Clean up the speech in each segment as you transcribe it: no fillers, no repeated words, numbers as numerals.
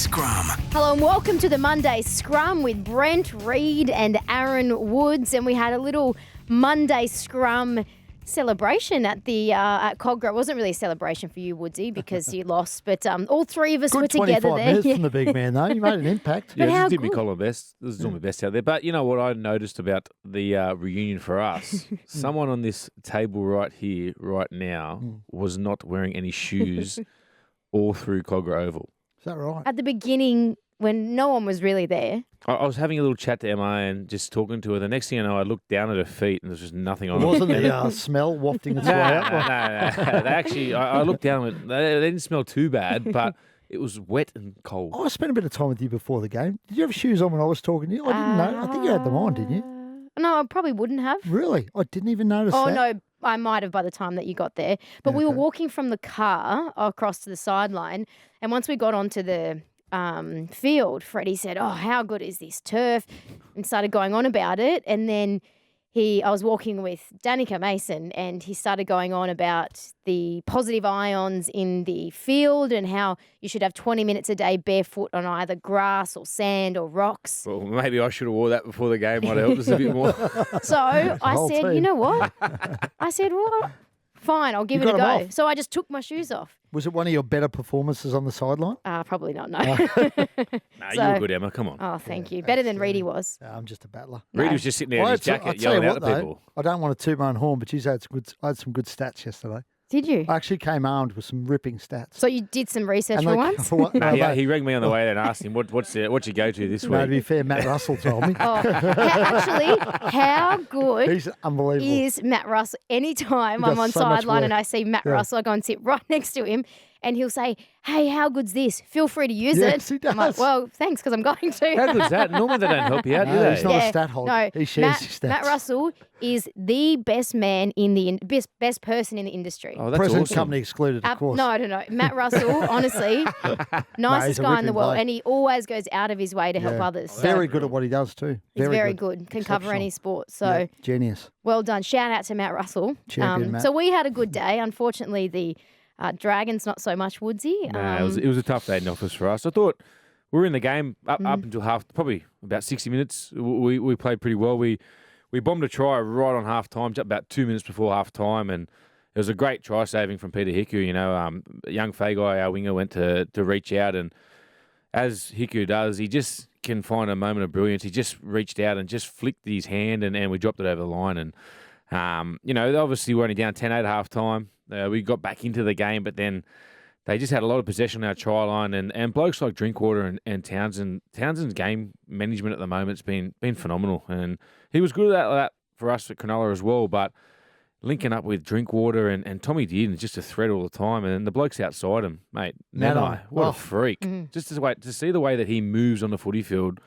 Scrum. Hello and welcome to the Monday Scrum with Brent Read and Aaron Woods. And we had a little Monday Scrum celebration at the at Cogra. It wasn't really a celebration for you, Woodsy, because you lost, but all three of us were together there. 25 minutes from the big man, though. You made an impact. But Yeah, how this did me good? call my best. This is all my best out there. But you know what I noticed about the reunion for us? Someone on this table right here, right now, was not wearing any shoes all through Cogra Oval. Is that right? At the beginning, when no one was really there. I was having a little chat to Emma and just talking to her. The next thing I know, I looked down at her feet and there's just nothing on It wasn't them. the smell wafting its No, way no, up. no. They actually, I looked down and they didn't smell too bad, but it was wet and cold. I spent a bit of time with you before the game. Did you have shoes on when I was talking to you? I didn't know. I think you had them on, didn't you? No, I probably wouldn't have. Really? I didn't even notice Oh, that. no, I might have by the time that you got there. But we were walking from the car across to the sideline, and once we got onto the field, Freddie said, "Oh, how good is this turf?" and started going on about it. And then I was walking with Danica Mason, and he started going on about the positive ions in the field and how you should have 20 minutes a day barefoot on either grass or sand or rocks. Well, maybe I should have wore that before the game. Might have helped us a bit more. So I whole said, team. you know what? I said, well, fine, I'll give You it a got 'em go. off? So I just took my shoes off. Was it one of your better performances on the sideline? Probably not, no. Nah, you So- were good, Emma. Come on. Oh, thank you. Better than Reedy was. I'm just a battler. Reedy No. was just sitting there in I his had to- I'll jacket tell you yelling what, out at though, people. I don't want to toot my own horn, but I had some good stats yesterday. Did you? I actually came armed with some ripping stats. So you did some research And for they- once? for what- Nah, no, he rang me on the way there and asked him, what's your go-to this no, to be week? fair, Matt Russell told me. Oh, actually, how good He's unbelievable. is Matt Russell? Anytime He I'm does on so much sideline and work. I see Matt Yeah. Russell, I go and sit right next to him, and he'll say, "Hey, how good's this? Feel free to use Yes, it." he I'm like, does. well, thanks, because I'm going to. How good's that? Normally they don't help you out, do No, they? he's not a stat hog. No, He shares Matt, his stats. Matt Russell is the best man in the best person in the industry. Oh, that's Present awesome. company excluded, of course. No. Matt Russell, honestly, nicest he's a guy in the ripping world, bloke. and he always goes out of his way to help Yeah. others. So Very good at what he does too. he's very good. Can cover any Exceptional. sport. So Yeah, genius. well done. Shout out to Matt Russell. Champion, Matt. So we had a good day. Unfortunately, the Dragons not so much, Woodsy. Nah, it was a tough day in the office for us. I thought we were in the game up until probably about 60 minutes. We played pretty well. We bombed a try right on half time, just about 2 minutes before half time, and it was a great try saving from Peter Hiku. You know, young Fagai, our winger, went to reach out, and as Hiku does, he just can find a moment of brilliance. He just reached out and just flicked his hand, and we dropped it over the line. And you know, obviously we're only down 10-8 at half time. We got back into the game, but then they just had a lot of possession on our try line, and blokes like Drinkwater and Townsend. Townsend's game management at the moment's been phenomenal, and he was good at that for us at Cronulla as well. But linking up with Drinkwater and Tommy Dearden is just a threat all the time, and the blokes outside him, mate. Nanai, what a freak! Just to see the way that he moves on the footy field,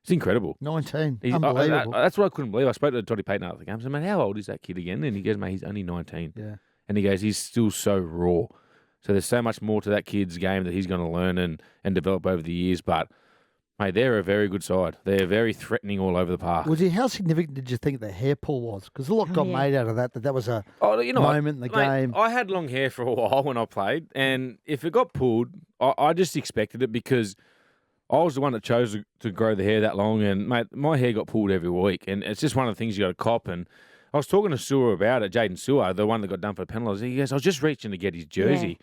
it's incredible. 19. He's- Unbelievable. that's what I couldn't believe. I spoke to Toddy Payton after the game. I said, "Man, how old is that kid again?" And he goes, "Mate, he's only 19." yeah. And he goes, he's still so raw. So there's so much more to that kid's game that he's going to learn and develop over the years. But, mate, they're a very good side. They're very threatening all over the park. Woody, how significant did you think the hair pull was? Because a lot got yeah. made out of that was a Oh, you know what, moment in the mate, game. I had long hair for a while when I played. And if it got pulled, I just expected it because I was the one that chose to grow the hair that long. And, mate, my hair got pulled every week. And it's just one of the things you got to cop. And I was talking to Sewer about it, Jaden Sewer, the one that got done for the penalty. He goes, I was just reaching to get his jersey.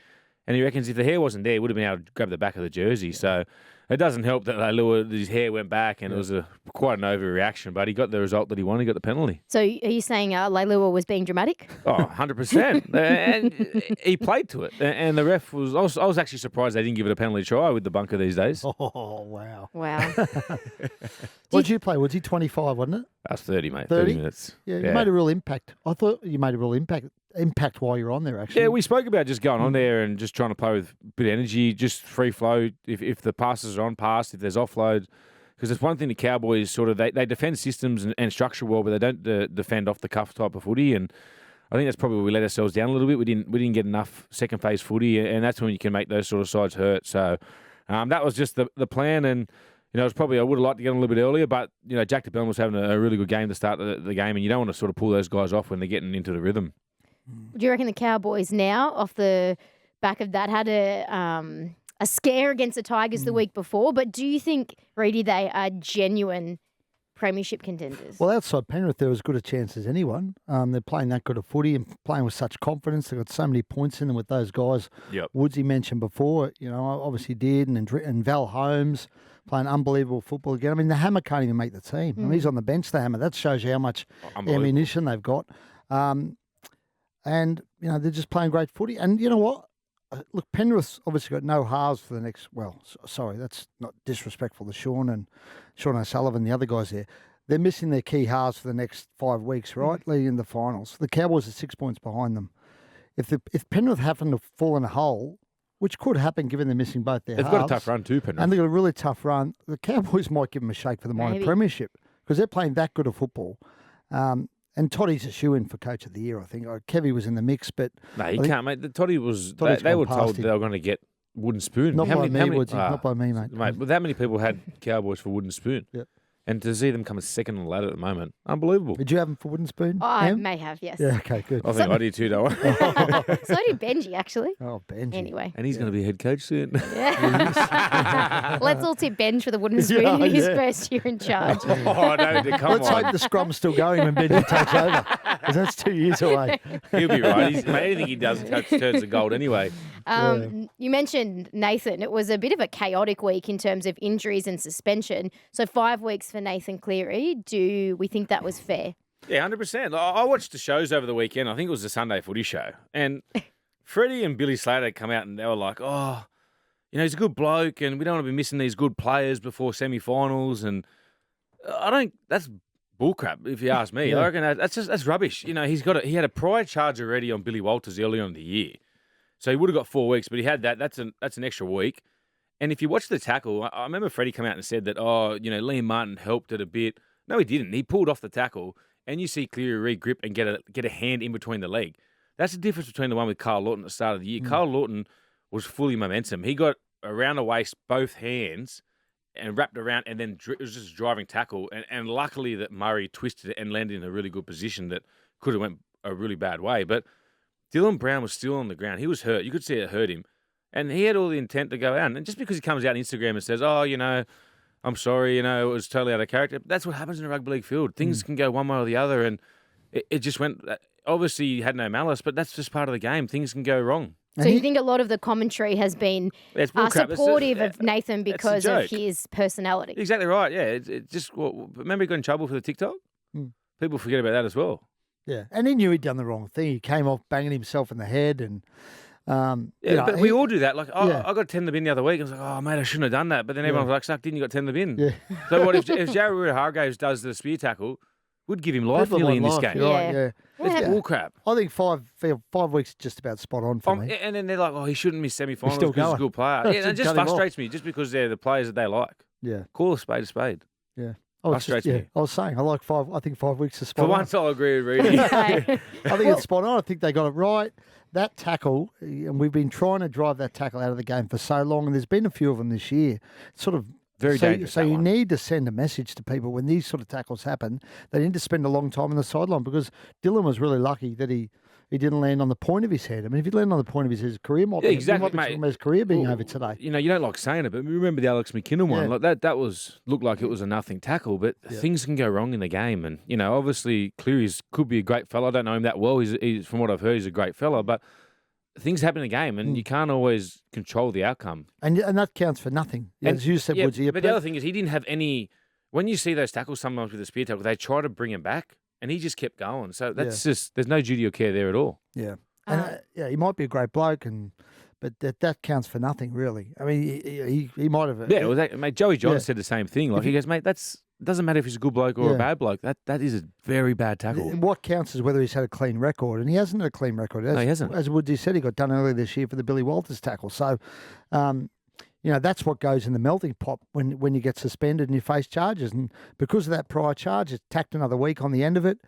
And he reckons if the hair wasn't there, he would have been able to grab the back of the jersey. So it doesn't help that his hair went back and it was quite an overreaction. But he got the result that he wanted. He got the penalty. So are you saying Leilua was being dramatic? Oh, 100%. And he played to it. And the ref was... I was actually surprised they didn't give it a penalty try with the bunker these days. Oh, wow. Wow. What did you play? Was he 25, wasn't it? That's 30, mate. 30? 30 minutes. Yeah, you made a real impact. I thought you made a real impact while you're on there, actually. Yeah, we spoke about just going on there and just trying to play with a bit of energy, just free flow. If the passes are on pass, if there's offload, because it's one thing the Cowboys sort of they defend systems and structure well, but they don't defend off the cuff type of footy. And I think that's probably where we let ourselves down a little bit. We didn't get enough second phase footy, and that's when you can make those sort of sides hurt. So that was just the plan. And you know, it's probably I would have liked to get on a little bit earlier, but you know, Jack DeBellum was having a really good game to start the game, and you don't want to sort of pull those guys off when they're getting into the rhythm. Do you reckon the Cowboys now, off the back of that, had a a scare against the Tigers the week before. But do you think, Reedy, they are genuine premiership contenders? Well, outside Penrith, they're as good a chance as anyone. They're playing that good of footy and playing with such confidence. They've got so many points in them with those guys. Yep. Woodsy mentioned before, obviously did, and Val Holmes playing unbelievable football again. I mean, the Hammer can't even make the team. I mean, he's on the bench, the Hammer. That shows you how much ammunition they've got. And, they're just playing great footy. And you know what? Look, Penrith's obviously got no halves for the next, sorry, that's not disrespectful to Sean O'Sullivan, the other guys there. They're missing their key halves for the next 5 weeks, right? Leading in the finals. The Cowboys are 6 points behind them. If Penrith happen to fall in a hole, which could happen given they're missing both their halves. They've got a tough run too, Penrith. And they've got a really tough run. The Cowboys might give them a shake for the minor premiership because they're playing that good of football. And Toddy's a shoe-in for Coach of the Year, I think. Kevy was in the mix, but... No, he can't, mate. Toddy was... They were told they were going to get wooden spoon. Not by me, Woodsy. Not by me, mate. Mate, that many people had Cowboys for wooden spoon. Yep. And to see them come second on the ladder at the moment, unbelievable. Did you have them for wooden spoon? Oh, I may have, yes. Yeah, okay, good. I think I do too, don't I? So did Benji, actually. Oh, Benji. Anyway. And he's going to be head coach soon. Yeah. Let's all tip Benj for the wooden spoon in his first year in charge. Oh, no, Let's hope the scrum's still going when Benji takes over, because that's 2 years away. He'll be right. Anything he does turns to gold anyway. You mentioned Nathan. It was a bit of a chaotic week in terms of injuries and suspension. So 5 weeks for Nathan Cleary. Do we think that was fair? Yeah, 100%. I watched the shows over the weekend. I think it was the Sunday Footy show. And Freddie and Billy Slater come out and they were like, he's a good bloke and we don't want to be missing these good players before semi-finals. And that's bullcrap, if you ask me. I reckon that's rubbish. He had a prior charge already on Billy Walters early on in the year. So he would have got 4 weeks, but he had that. That's an extra week. And if you watch the tackle, I remember Freddie come out and said that, Liam Martin helped it a bit. No, he didn't. He pulled off the tackle, and you see Cleary re-grip and get a hand in between the leg. That's the difference between the one with Carl Lawton at the start of the year. Carl Lawton was fully momentum. He got around the waist, both hands, and wrapped around, and then it was just driving tackle. And luckily that Murray twisted it and landed in a really good position that could have went a really bad way. But Dylan Brown was still on the ground. He was hurt. You could see it hurt him. And he had all the intent to go out. And just because he comes out on Instagram and says, I'm sorry, it was totally out of character. That's what happens in a rugby league field. Things can go one way or the other. And it just went, obviously he had no malice, but that's just part of the game. Things can go wrong. So you think a lot of the commentary has been supportive of Nathan because of his personality? Exactly right, yeah. Remember he got in trouble for the TikTok? People forget about that as well. Yeah, and he knew he'd done the wrong thing. He came off banging himself in the head and... but we all do that. Like, I got 10 in the bin the other week. I was like, oh, mate, I shouldn't have done that. But then everyone was like, sucked in, you got 10 in the bin. Yeah. So what if Jared Hargraves does the spear tackle, would give him life nearly in this game. Right, yeah. It's bullcrap. I think 5 weeks is just about spot on for me. And then they're like, he shouldn't miss semi-finals because he's a good player. Yeah, it just frustrates me just because they're the players that they like. Yeah. Call a spade a spade. Yeah. Frustrates me. I was saying, I like 5. I think 5 weeks is spot on. For once, I'll agree with Reedy. I think it's spot on. I think they got it right. That tackle, and we've been trying to drive that tackle out of the game for so long, and there's been a few of them this year. It's sort of very dangerous. So you need to send a message to people when these sort of tackles happen. They need to spend a long time on the sideline because Dylan was really lucky that he didn't land on the point of his head. I mean, if he'd landed on the point of his career, might be his career being over today. You don't like saying it, but remember the Alex McKinnon one? Like that looked like it was a nothing tackle, but things can go wrong in the game. And obviously Cleary could be a great fella. I don't know him that well. He's from what I've heard, he's a great fella, but things happen in the game, and you can't always control the outcome. And that counts for nothing, as you said, Woodsy. But the other thing is, he didn't have any. When you see those tackles sometimes with the spear tackle, they try to bring him back, and he just kept going. So that's just there's no duty or care there at all. Yeah, and he might be a great bloke, but that counts for nothing, really. I mean, he might have. Yeah, mate. Joey John said the same thing. Like he goes, mate, doesn't matter if he's a good bloke or a bad bloke. That is a very bad tackle. What counts is whether he's had a clean record, and he hasn't had a clean record. No, he hasn't. As Woodsy said, he got done earlier this year for the Billy Walters tackle. So, that's what goes in the melting pot when you get suspended and you face charges. And because of that prior charge, it's tacked another week on the end of it.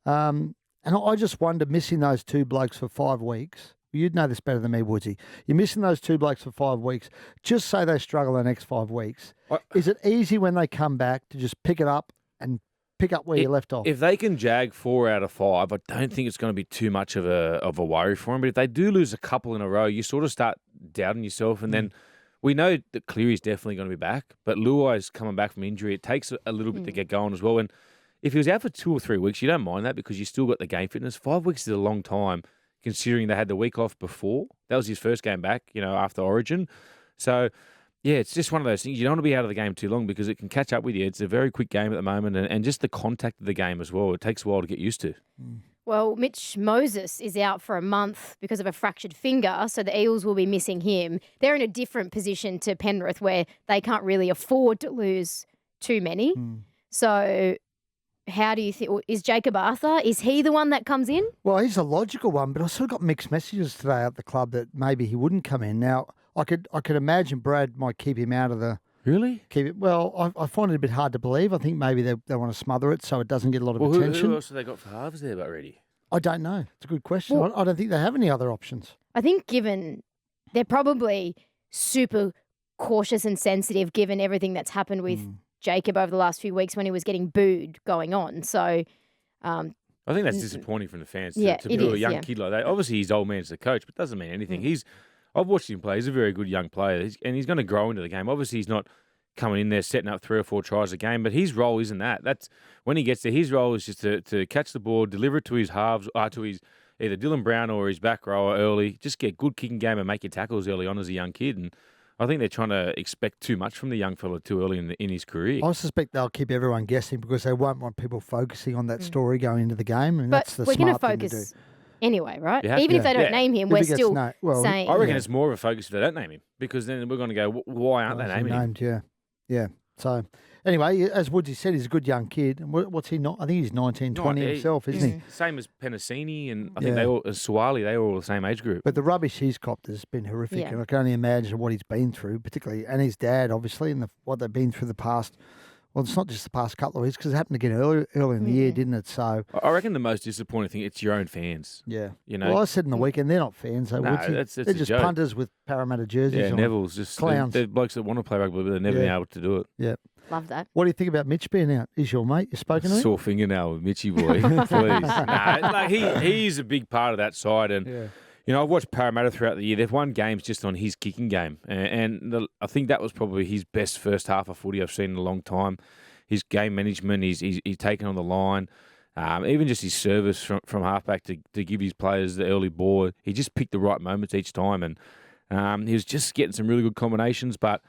And I just wonder, missing those two blokes for 5 weeks. You'd know this better than me, Woodsy. You're missing those two blokes for 5 weeks. Just say they struggle the next 5 weeks. Is it easy when they come back to just pick it up and pick up where you left off? If they can jag 4 out of 5, I don't think it's going to be too much of a worry for them. But if they do lose a couple in a row, you sort of start doubting yourself. And then we know that Cleary's definitely going to be back, but Luai's coming back from injury. It takes a little bit to get going as well. And if he was out for 2 or 3 weeks, you don't mind that because you still got the game fitness. 5 weeks is a long time considering they had the week off before. That was his first game back, after Origin. So, yeah, it's just one of those things. You don't want to be out of the game too long because it can catch up with you. It's a very quick game at the moment and just the contact of the game as well. It takes a while to get used to. Well, Mitch Moses is out for a month because of a fractured finger, so the Eels will be missing him. They're in a different position to Penrith where they can't really afford to lose too many. So how do you think? Is Jacob Arthur, is he the one that comes in? Well, he's a logical one, but I sort of got mixed messages today at the club that maybe he wouldn't come in. Now, I could imagine Brad might keep him out of the... Really? Well, I find it a bit hard to believe. I think maybe they want to smother it so it doesn't get a lot of attention. Who else have they got for halves there but ready? I don't know. It's a good question. Well, I don't think they have any other options. I think given they're probably super cautious and sensitive given everything that's happened with Jacob over the last few weeks when he was getting booed going on. So I think that's disappointing from the fans Yeah, to it do a is, young yeah. kid like that. Obviously, he's old man's the coach, but doesn't mean anything. I've watched him play. He's a very good young player, and he's going to grow into the game. Obviously, he's not coming in there setting up 3 or 4 tries a game, but his role isn't that. That's when he gets there. His role is just to catch the ball, deliver it to his halves, to his either Dylan Brown or his back rower early. Just get good kicking game and make your tackles early on as a young kid. And I think they're trying to expect too much from the young fella too early in his career. I suspect they'll keep everyone guessing because they won't want people focusing on that story going into the game, and but that's the we're going to smart thing to do. focus anyway, right? You have Even to. if they don't Yeah. name him, If we're he gets still saying. I reckon it's more of a focus if they don't name him because then we're going to go, why aren't they Obviously naming him? named, yeah. So, anyway, as Woodsy said, he's a good young kid. And what's he not? I think he's 19, 20 himself, isn't he? Same as Penasini and I think Suwali, they were all the same age group. But the rubbish he's copped has been horrific, Yeah. and I can only imagine what he's been through, particularly, and his dad, obviously, and what they've been through the past. Well, it's not just the past couple of weeks because it happened again early in the year, didn't it? So, I reckon the most disappointing thing, it's your own fans. yeah. You know? Well, I said in the weekend, they're not fans, though, No, Woodsy. that's They're a just joke. punters with Parramatta jerseys Yeah, on. Neville's just Clowns. They're blokes that want to play rugby, but they've never Yeah. been able to do it. Yeah. Love that. What do you think about Mitch being out? Is your mate? You spoken to him? Sore fingernail with Mitchy boy, please. He's a big part of that side, and I've watched Parramatta throughout the year. They've won games just on his kicking game, and I think that was probably his best first half of footy I've seen in a long time. His game management, he's taken on the line, even just his service from halfback to give his players the early ball. He just picked the right moments each time, and he was just getting some really good combinations, but.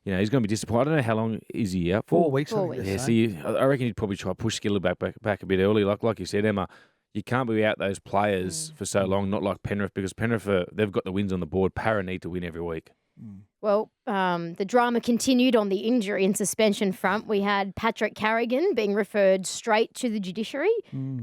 He's going to be disappointed. I don't know how long is he out for. 4 weeks. 4 I think weeks. they're Yeah, saying. I reckon he'd probably try to push Skiller back a bit early. Like you said, Emma, you can't be out those players for so long, not like Penrith, because Penrith, they've got the wins on the board. Para need to win every week. Well, the drama continued on the injury and suspension front. We had Patrick Carrigan being referred straight to the judiciary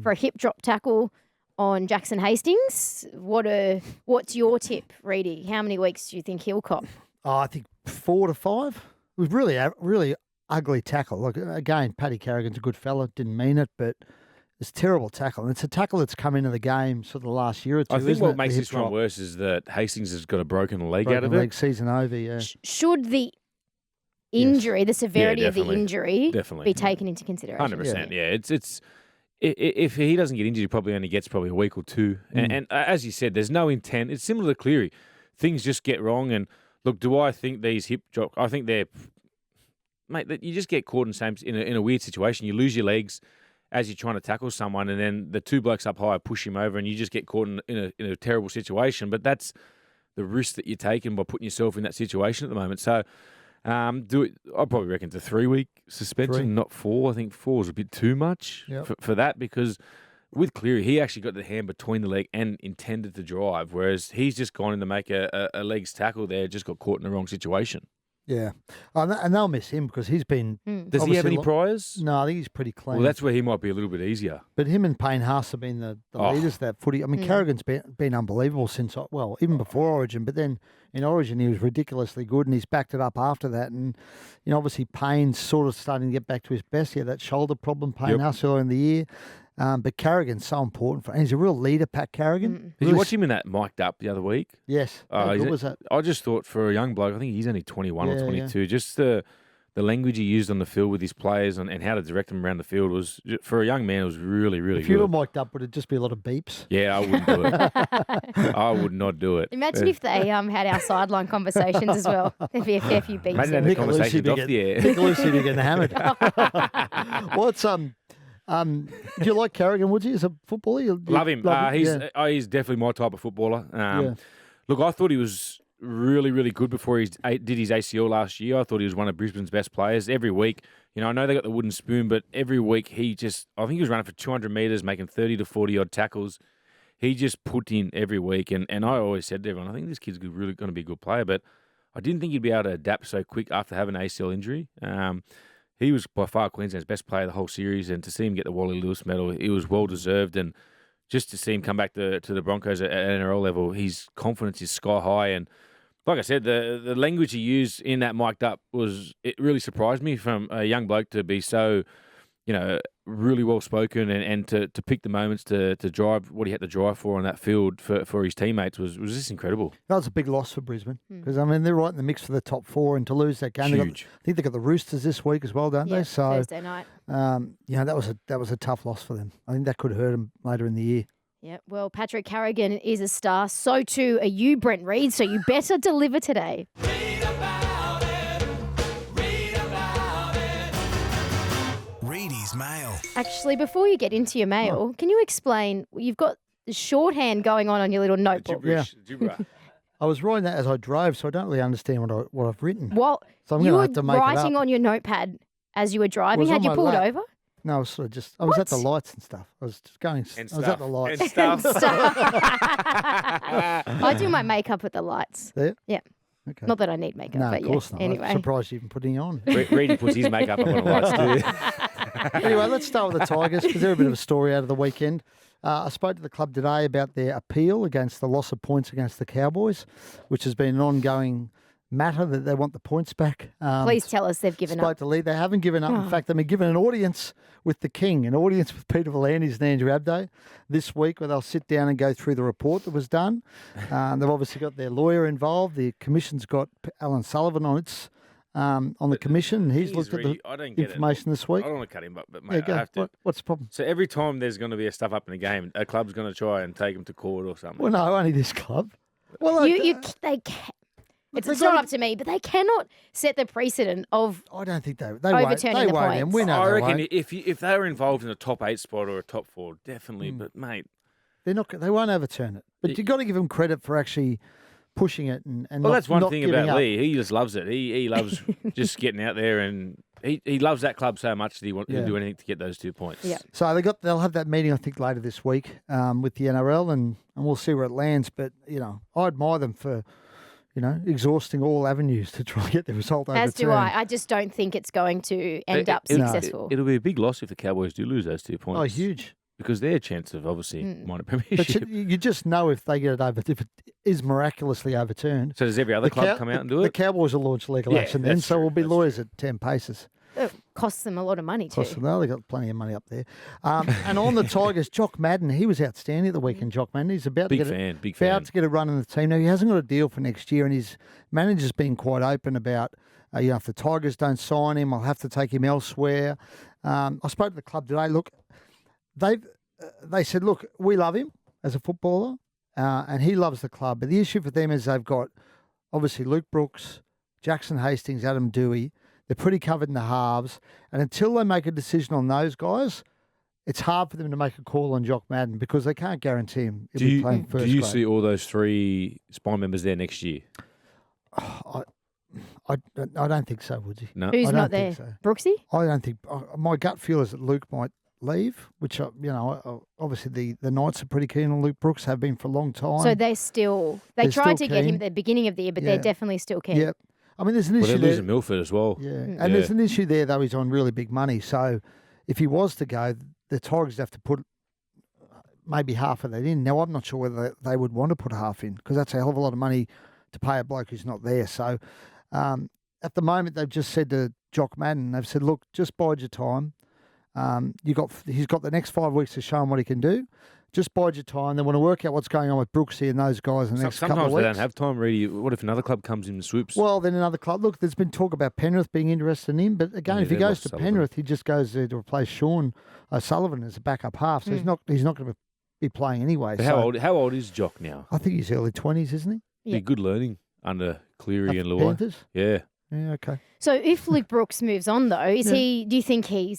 for a hip drop tackle on Jackson Hastings. What's your tip, Reedy? How many weeks do you think he'll cop? Oh, I think 4 to 5. It was really ugly tackle. Look, again, Paddy Carrigan's a good fella. Didn't mean it, but it's a terrible tackle. And it's a tackle that's come into the game sort of the last year or two. I think isn't what it? makes The this hip one drop. worse is that Hastings has got a broken leg out Broken of it. leg, season over, yeah. Should the injury, the severity of the definitely. injury, Definitely. be taken into consideration? 100%. Yeah, it's if he doesn't get injured, he probably only gets a week or two. And as you said, there's no intent. It's similar to Cleary. Things just get wrong. And look, do I think these hip drop? I think they're, mate. That you just get caught in a weird situation. You lose your legs as you're trying to tackle someone, and then the two blokes up high push him over, and you just get caught in a terrible situation. But that's the risk that you're taking by putting yourself in that situation at the moment. So. I probably reckon it's a 3-week suspension, 3. not 4. I think 4 is a bit too much for that because with Cleary, he actually got the hand between the leg and intended to drive, whereas he's just gone in to make a legs tackle there, just got caught in the wrong situation. Yeah. And they'll miss him because he's been... Does he have any obviously priors? No, I think he's pretty clean. Well, that's where he might be a little bit easier. But him and Payne Haas have been the leaders of that footy. I mean, Carrigan's been unbelievable since, even before Origin. But then in Origin, he was ridiculously good, and he's backed it up after that. And, obviously Payne's sort of starting to get back to his best. He had that shoulder problem, Payne Haas, earlier in the year. But Carrigan's so important and he's a real leader, Pat Carrigan. Did you watch him in that mic'd up the other week? Yes. How good was that? I just thought for a young bloke, I think he's only 21 or 22, just the the language he used on the field with his players and how to direct them around the field was, for a young man, it was really, really If you were good. mic'd up, would it just be a lot of beeps? Yeah, I wouldn't do it. I would not do it. Imagine if they had our sideline conversations as well. There'd be a fair few beats. Imagine in having it. the conversations off the air. Nick Lucy be getting hammered. What's do you like Carrigan, would you, as a footballer? Love him. He's definitely my type of footballer. Look, I thought he was really, really good before he did his ACL last year. I thought he was one of Brisbane's best players. Every week, I know they got the wooden spoon, but every week I think he was running for 200 metres, making 30 to 40 odd tackles. He just put in every week, and I always said to everyone, I think this kid's really going to be a good player, but I didn't think he'd be able to adapt so quick after having an ACL injury. He was by far Queensland's best player of the whole series, and to see him get the Wally Lewis medal, it was well deserved. And just to see him come back to the Broncos at NRL level, his confidence is sky high. And like I said, the language he used in that mic'd up it really surprised me from a young bloke to be so, really well spoken and to pick the moments to drive what he had to drive for on that field for his teammates was just incredible. That was a big loss for Brisbane because, they're right in the mix for the top 4, and to lose that game. Huge. I think they got the Roosters this week as well, don't they? So Thursday night. that was a tough loss for them. I think that could hurt them later in the year. Yeah, well, Patrick Carrigan is a star. So too are you, Brent Read. So you better deliver today. Read about it. Read about it. Readie's Mail. Actually, before you get into your mail, can you explain? You've got the shorthand going on your little notebook. Gibberish. I was writing that as I drove, so I don't really understand what I've written. Well, So I'm you going to were have to make it writing up. on your notepad as you were driving. Was Had on you my pulled lap. over? No, I was sort of I was at the What? lights and stuff. I was just going. And I was at the lights. And stuff. I do my makeup at the lights. There? Yeah. Okay. Not that I need makeup, No, but of course yeah. not. Anyway. I'm surprised you even putting it on. Reedy puts his makeup up on the lights too. Anyway, let's start with the Tigers because they're a bit of a story out of the weekend. I spoke to the club today about their appeal against the loss of points against the Cowboys, which has been an ongoing matter that they want the points back. Please tell us they've given Spoke up. to Lee. They haven't given up. In fact, they've been given an audience with the King, an audience with Peter V'landys and Andrew Abdo this week where they'll sit down and go through the report that was done. They've obviously got their lawyer involved. The Commission's got Alan Sullivan on the Commission. He's looked at the I don't get information this week. I don't want to cut him up, but Yeah, mate, go. I have to. What's the problem? So every time there's going to be a stuff up in the game, a club's going to try and take him to court or something. Well, no, only this club. Well, It's they not gotta- up to me, but they cannot set the precedent of I don't think they won't. Overturning They the won't. points. And we know I they reckon won't. if they were involved in a top 8 spot or a top 4, definitely. But mate, They're not. They won't overturn it. But you've got to give them credit for actually pushing it and well, not, that's one not thing giving about up. Lee. He just loves it. He loves just getting out there, and he loves that club so much that he wants to do anything to get those 2 points. Yeah. So they'll have that meeting I think later this week with the NRL and we'll see where it lands. But I admire them for exhausting all avenues to try and get the result overturned. as do I. I just don't think it's going to end up successful. It'll be a big loss if the Cowboys do lose those 2 points. Oh, huge. Because their chance of obviously minor But premiership. you just know if they get it over, if it is miraculously overturned. So does every other club come out and do The it? Cowboys will launch legal Yeah, action then, that's so true, we'll be that's lawyers at 10 paces. It costs them a lot of money too. They've got plenty of money up there. And on the Tigers, Jock Madden, he was outstanding at the weekend, Jock Madden. He's about Big to fan. about to get a run in the team. Now, he hasn't got a deal for next year, and his manager's been quite open about, if the Tigers don't sign him, I'll have to take him elsewhere. I spoke to the club today. Look, they said, look, we love him as a footballer, and he loves the club. But the issue for them is they've got, obviously, Luke Brooks, Jackson Hastings, Adam Dewey. They're pretty covered in the halves. And until they make a decision on those guys, it's hard for them to make a call on Jock Madden because they can't guarantee him he'll be playing first Do you grade. see all those 3 spine members there next year? I don't think so, would you? No. Who's I not don't there? think so. Brooksy? I don't think. My gut feel is that Luke might leave, which, obviously the Knights are pretty keen on Luke Brooks, have been for a long time. So they're still. They They're tried still to get him keen. at the beginning of the year, but they're definitely still keen. Yep. I mean, there's an Well, issue they're there. losing Milford as well. Yeah, and there's an issue there, though. He's on really big money. So if he was to go, the Tigers have to put maybe half of that in. Now, I'm not sure whether they would want to put half in because that's a hell of a lot of money to pay a bloke who's not there. So at the moment, they've just said to Jock Madden, they've said, look, just bide your time. He's got the next 5 weeks to show him what he can do. Just bide your time. They want to work out what's going on with Brooksy and those guys in the next couple of Sometimes weeks. they don't have time, really. What if another club comes in and swoops? Well, then another club. Look, there's been talk about Penrith being interested in him, but again, Yeah, if he they goes lost to Sullivan. Penrith, he just goes there to replace Sean O'Sullivan as a backup half. So he's not going to be playing anyway. But So how old is Jock now? I think he's early 20s, isn't he? Yeah. Be good learning under Cleary and Luai. Panthers? Yeah. Yeah, okay. So if Luke Brooks moves on, though, is he? Do you think he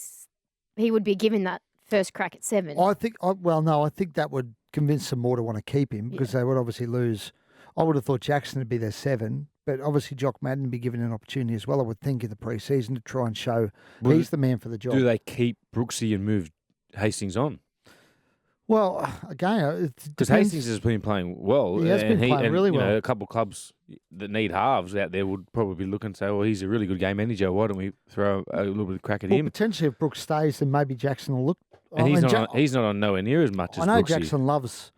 would be given that first crack at 7? I think that would convince them more to want to keep him because they would obviously lose. I would have thought Jackson would be their 7, but obviously Jock Madden would be given an opportunity as well, I would think, in the pre-season to try and show he's the man for the job. Do they keep Brooksy and move Hastings on? Well, again, it Because depends. Hastings has been playing well. He has been playing really well. A couple of clubs that need halves out there would probably be looking and say, well, he's a really good game manager. Why don't we throw a little bit of crack at Well, him? potentially if Brooks stays, then maybe Jackson will look. And he's mean, he's not on nowhere near as much as I know Brooksy. Jackson loves,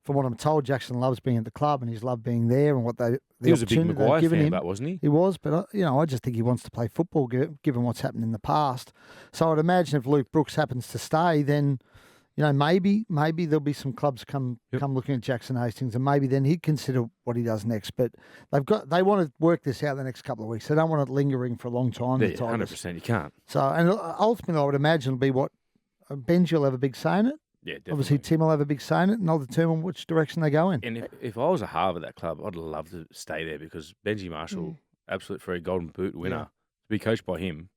from what I'm told, Jackson loves being at the club and he's loved being there and what the He was a big opportunity they've Maguire given fan, him. but wasn't he? He was, but I just think he wants to play football given what's happened in the past. So I'd imagine if Luke Brooks happens to stay, then maybe there'll be some clubs come looking at Jackson Hastings, and maybe then he'd consider what he does next. But they want to work this out the next couple of weeks. They don't want it lingering for a long time. Yeah, the Tigers. 100%. You can't. So and ultimately, I would imagine it'll be what Benji will have a big say in it. Yeah, definitely. Obviously, Tim will have a big say in it, and they'll determine which direction they go in. And if I was a half of that club, I'd love to stay there because Benji Marshall, absolute free golden boot winner, to be coached by him.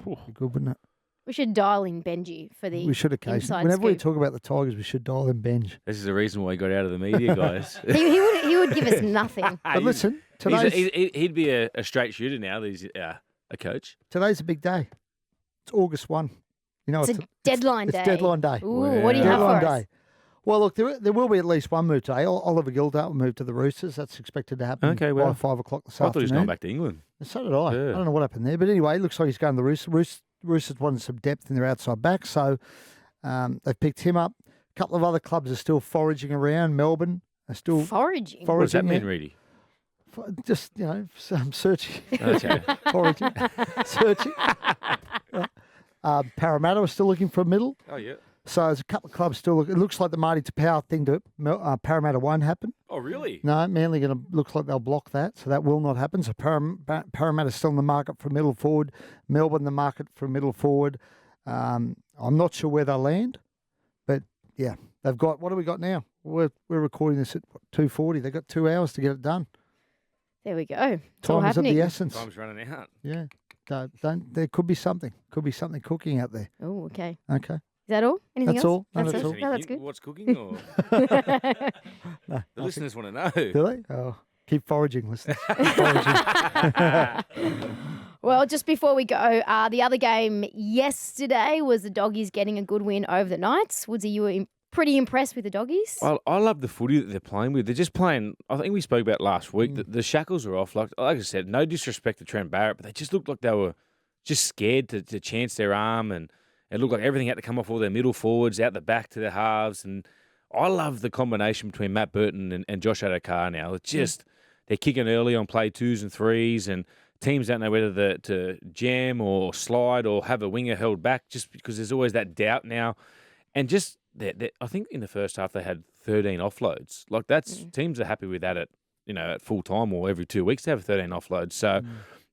Be good, wouldn't it? We should dial in Benji for the. We should occasionally. inside Whenever we scoop. talk about the Tigers, we should dial in Benj. This is the reason why he got out of the media, guys. He would give us nothing. But listen, he'd be a straight shooter now. He's a coach. today's a big day. It's August 1. It's a deadline it's day. deadline day. Ooh, what do you have Deadline for us? day. Well, look, there will be at least one move today. Oliver Gildart will move to the Roosters. That's expected to happen Okay, by well. 5 o'clock this I afternoon. thought he was going back to England. And so did I. Yeah. I don't know what happened there. But anyway, it looks like he's going to the Roosters. Roosters wanted some depth in their outside back, so they've picked him up. A couple of other clubs are still foraging around. Melbourne are still Foraging. What does that mean, yeah. Reedy? Just, searching. Okay. Foraging. Searching. Parramatta are still looking for a middle. Oh, yeah. So there's a couple of clubs still. It looks like the Marty Tapau thing to Parramatta won't happen. Oh, really? No, Manly looks like they'll block that, so that will not happen. So Parramatta's still in the market for a middle forward. Melbourne, the market for a middle forward. I'm not sure where they'll land, but yeah, they've got. What do we got now? We're recording this at 2:40. They've got 2 hours to get it done. There we go. It's all Time is of happening. the essence. Time's running out. Yeah, don't. There could be something. Could be something cooking out there. Oh, okay. Okay. Is that all? Anything That's else? all. No, That's that's it? all. No, that's good. What's cooking? Or No, the listeners want to know. do they? Oh, keep foraging, listeners. Keep foraging. Well, just before we go, the other game yesterday was the Doggies getting a good win over the Knights. Woodsy, you were pretty impressed with the Doggies? I love the footy that they're playing with. They're just playing. I think we spoke about last week. The shackles are off. Like I said, no disrespect to Trent Barrett, but they just looked like they were just scared to chance their arm, and it looked like everything had to come off all their middle forwards, out the back to their halves. And I love the combination between Matt Burton and Josh Adokar now. It's just they're kicking early on play 2s and 3s, and teams don't know whether to jam or slide or have a winger held back, just because there's always that doubt now. And just I think in the first half they had 13 offloads. Like that's teams are happy with that at full time or every 2 weeks to have 13 offloads. So,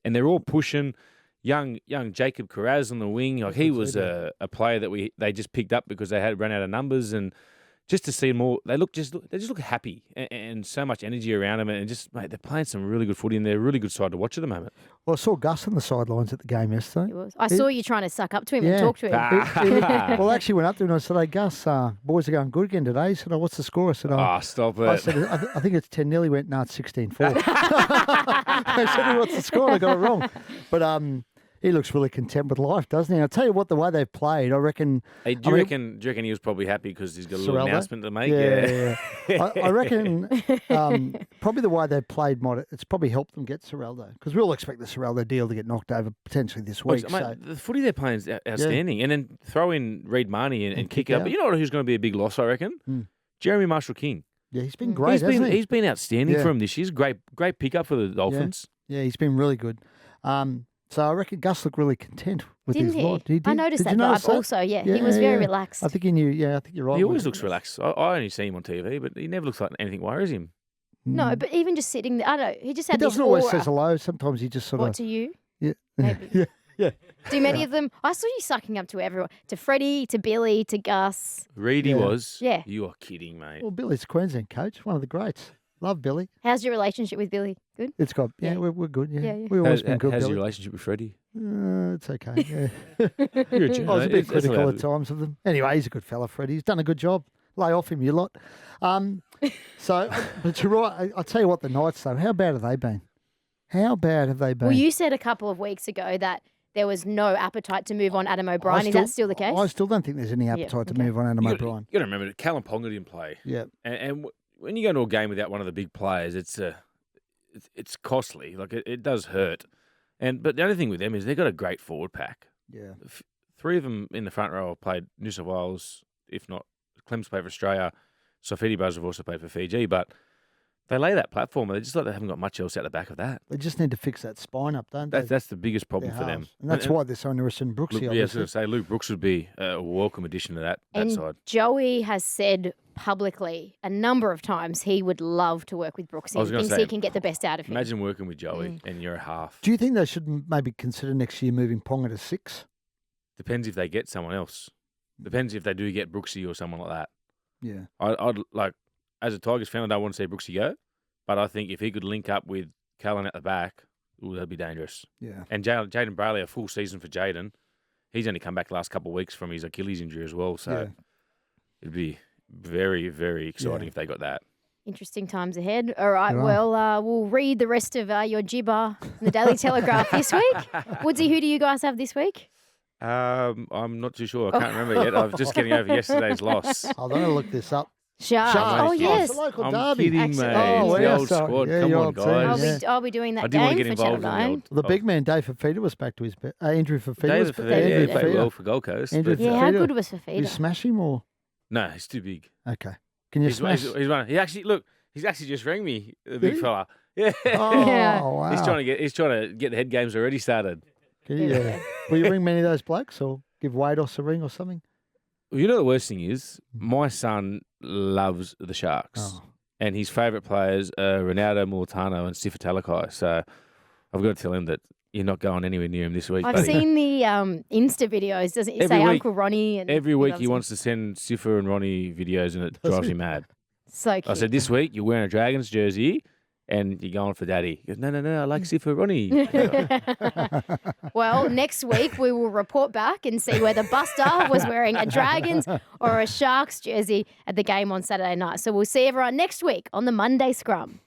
and they're all pushing. Young Jacob Carraz on the wing, like he was a player that they just picked up because they had run out of numbers, and just to see more, they just look happy and so much energy around them, and just they're playing some really good footy, and they're a really good side to watch at the moment. Well, I saw Gus on the sidelines at the game yesterday. It was. I saw you trying to suck up to him and Yeah. talk to him. Well, I actually went up to him and I said, "Hey, Gus, boys are going good again today." He said, "Oh, what's the score?" I said, Oh, stop it. I said, I think it's 10-0. He went, "No, it's 16-4." I said, "What's the score?" And I got it wrong. But he looks really content with life, doesn't he? I'll tell you what, the way they've played, I reckon. Hey, do you reckon he was probably happy because he's got a little Sorrello? announcement to make? Yeah. I reckon probably the way they've played, it's probably helped them get Sorrello, because we all expect the Sorrello deal to get knocked over potentially this Well, week. mate, So the footy they're playing is outstanding. And then throw in Reid Marnie and kick out. out. But you know who's going to be a big loss, I reckon? Jeremy Marshall-King. yeah, he's been great, hasn't he? He's been outstanding Yeah. for him this year. Great pickup for the Dolphins. Yeah, he's been really good. So I reckon Gus looked really content with Didn't his he? lot. He did. I noticed Did you that notice vibe also. Yeah, he was very relaxed. I think he knew. Yeah, I think you're right. He with always it. looks relaxed. I only see him on TV, but he never looks like anything worries him. No, but even just sitting there, I don't know. He just He had this doesn't always aura. says hello. Sometimes he just sort What of. to you? Yeah. Maybe. yeah. Do many of them? I saw you sucking up to everyone. To Freddie, to Billy, to Gus. Reedy was. Yeah. You are kidding, mate. Well, Billy's Queensland coach, one of the greats. Love Billy. How's your relationship with Billy? Good? It's got. Yeah, Yeah. we're good. Yeah, Yeah, yeah. we've always been good. How's Billy. your relationship with Freddie? It's okay. Yeah. You're a gent, I was a mate. bit That's critical allowed. at times of them. Anyway, he's a good fella, Freddie. He's done a good job. Lay off him, you lot. But you're right. I'll tell you what, the Knights, though, how bad have they been? How bad have they been? Well, you said a couple of weeks ago that there was no appetite to move on Adam O'Brien. Is that still the case? I still don't think there's any appetite to okay. move on Adam You O'Brien. got to remember that Callum Ponga didn't play. Yeah. And when you go into a game without one of the big players, it's costly. Like it does hurt. But the only thing with them is they've got a great forward pack. Yeah. Three of them in the front row have played New South Wales, if not Clem's played for Australia. Sofidi Buzz have also played for Fiji, but they lay that platform. They just like they haven't got much else out the back of that. They just need to fix that spine up, don't they? That's the biggest problem Their for them. halves. And that's why they're so interested in Brooksy, Luke, yeah, I was obviously. going to say Luke Brooks would be a welcome addition to that and side. Joey has said publicly a number of times he would love to work with Brooksy. I was He gonna thinks say, he can get the best out of him. Imagine working with Joey and you're a half. Do you think they should maybe consider next year moving Ponga to 6? Depends if they get someone else. Depends if they do get Brooksy or someone like that. Yeah. I'd like, as a Tigers fan, I don't want to see Brooksy go, but I think if he could link up with Callan at the back, that'd be dangerous. Yeah. And Jaden Brayley, a full season for Jaden. He's only come back the last couple of weeks from his Achilles injury as well, so it'd be very, very exciting if they got that. Interesting times ahead. All right, Right. well, we'll read the rest of your gibber in the Daily Telegraph this week. Woodsy, who do you guys have this week? I'm not too sure. I can't remember yet. I was just getting over yesterday's loss. I'm going to look this up. Sharks. Sharks. Oh, It's yes. a local I'm derby. kidding, Actually- mate. Oh, It's the yeah, old sorry. squad. Yeah, Come your on, old team, guys. yeah. I'll be doing that I do want to game get for Channel involved in the 9. old. The big man, Dave Fafita, was back to his Andrew Fafita was David back. Fafita, Andrew he played Fafita. well for Gold Coast. Andrew But, Yeah, how Fafita. good was You Fafita? smash him or? no, he's too big. Okay. Can you smash? He's running. He's actually just rang me, the big he? fella. Yeah. Oh, Yeah. wow. He's trying to get the head games already started. Yeah. Will you ring many of those blokes or give Wados a ring or something? Well, you know the worst thing is, my son loves the Sharks. Oh. And his favourite players are Ronaldo, Militano and Sifa Talakai. So I've got to tell him that you're not going anywhere near him this week, I've buddy. seen the Insta videos. Doesn't it Every say week- Uncle Ronnie? And Every week loves he him. wants to send Sifa and Ronnie videos and it drives me mad. So cute. I said, this week you're wearing a Dragons jersey and you're going for daddy. He goes, no, I like Sifa Ronnie. Well, next week we will report back and see whether Buster was wearing a Dragons or a Sharks jersey at the game on Saturday night. So we'll see everyone next week on the Monday Scrum.